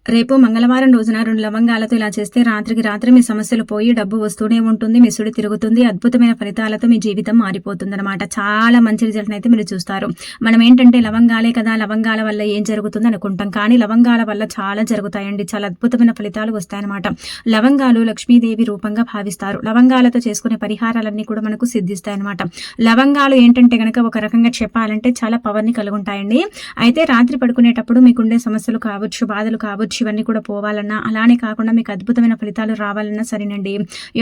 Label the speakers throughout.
Speaker 1: రేపు మంగళవారం రోజున 2 లవంగాలతో ఇలా చేస్తే రాత్రికి రాత్రి మీ సమస్యలు పోయి డబ్బు వస్తూనే ఉంటుంది. మీ సుడి తిరుగుతుంది. అద్భుతమైన ఫలితాలతో మీ జీవితం మారిపోతుందన్నమాట. చాలా మంచి రిజల్ట్‌నైతే మీరు చూస్తారు. మనం ఏంటంటే లవంగాలే కదా! లవంగాల వల్ల ఏం జరుగుతుంది అనుకుంటాం. కానీ లవంగాల వల్ల చాలా జరుగుతాయండి. చాలా అద్భుతమైన ఫలితాలు వస్తాయన్నమాట. లవంగాలు లక్ష్మీదేవి రూపంగా భావిస్తారు. లవంగాలతో చేసుకునే పరిహారాలన్నీ కూడా మనకు సిద్ధిస్తాయన్నమాట. లవంగాలు ఏంటంటే గనక ఒక రకంగా చెప్పాలంటే చాలా పవర్‌ని కలిగుంటాయండి. అయితే రాత్రి పడుకునేటప్పుడు మీకుండే సమస్యలు కావచ్చు, బాధలు కావచ్చు, ఇవన్నీ కూడా పోవాలన్నా, అలానే కాకుండా మీకు అద్భుతమైన ఫలితాలు రావాలన్నా సరేనండి.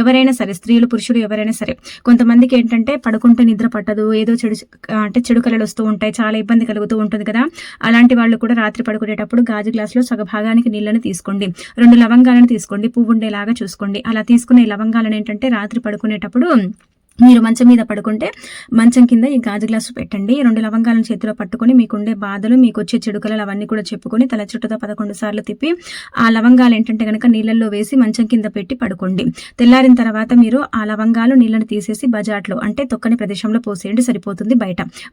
Speaker 1: ఎవరైనా సరే, స్త్రీలు, పురుషులు ఎవరైనా సరే, కొంతమందికి ఏంటంటే పడుకుంటే నిద్ర పట్టదు, ఏదో చెడు కలలు వస్తూ ఉంటాయి, చాలా ఇబ్బంది కలుగుతూ ఉంటుంది కదా! అలాంటి వాళ్ళు కూడా రాత్రి పడుకునేటప్పుడు గాజు గ్లాసులో సగభాగానికి నీళ్ళని తీసుకోండి. 2 లవంగాలను తీసుకోండి, పువ్వుండేలాగా చూసుకోండి. అలా తీసుకున్న ఈ లవంగాలను ఏంటంటే రాత్రి పడుకునేటప్పుడు మీరు మంచం మీద పడుకుంటే మంచం కింద ఈ గాజు గ్లాసు పెట్టండి. 2 లవంగాలను చేతిలో పట్టుకొని మీకుండే బాధలు, మీకొచ్చే చెడు కలలు అవన్నీ కూడా చెప్పుకొని తల చుట్టూతో 11 సార్లు తిప్పి ఆ లవంగాలు ఏంటంటే గనక నీళ్ళల్లో వేసి మంచం కింద పెట్టి పడుకోండి. తెల్లారిన తర్వాత మీరు ఆ లవంగాలు నీళ్ళని తీసేసి బజాట్లో అంటే తొక్కని ప్రదేశంలో పోసేయండి, సరిపోతుంది.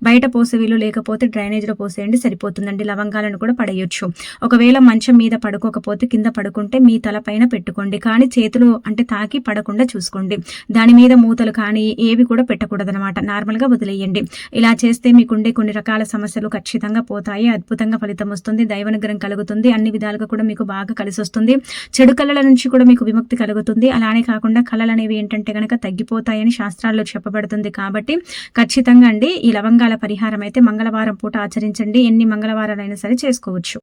Speaker 1: బయట పోసే వీలు లేకపోతే డ్రైనేజ్‌లో పోసేయండి, సరిపోతుందండి. లవంగాలను కూడా పడేయొచ్చు. ఒకవేళ మంచం మీద పడుకోకపోతే కింద పడుకుంటే మీ తల పైన పెట్టుకోండి. కానీ చేతులు అంటే తాకి పడకుండా చూసుకోండి. దాని మీద మూతలు కానీ ఏవి కూడా పెట్టకూడదనమాట. నార్మల్‌గా వదిలేయండి. ఇలా చేస్తే మీకుండే కొన్ని రకాల సమస్యలు ఖచ్చితంగా పోతాయి. అద్భుతంగా ఫలితం వస్తుంది. దైవానుగ్రహం కలుగుతుంది. అన్ని విధాలుగా కూడా మీకు బాగా కలిసొస్తుంది. చెడు కళల నుంచి కూడా మీకు విముక్తి కలుగుతుంది. అలానే కాకుండా కళలనేవి ఏంటంటే గనక తగ్గిపోతాయని శాస్త్రాల్లో చెప్పబడుతుంది. కాబట్టి ఖచ్చితంగా అండి ఈ లవంగాల పరిహారం అయితే మంగళవారం పూట ఆచరించండి. ఎన్ని మంగళవారాలైనా సరే చేసుకోవచ్చు.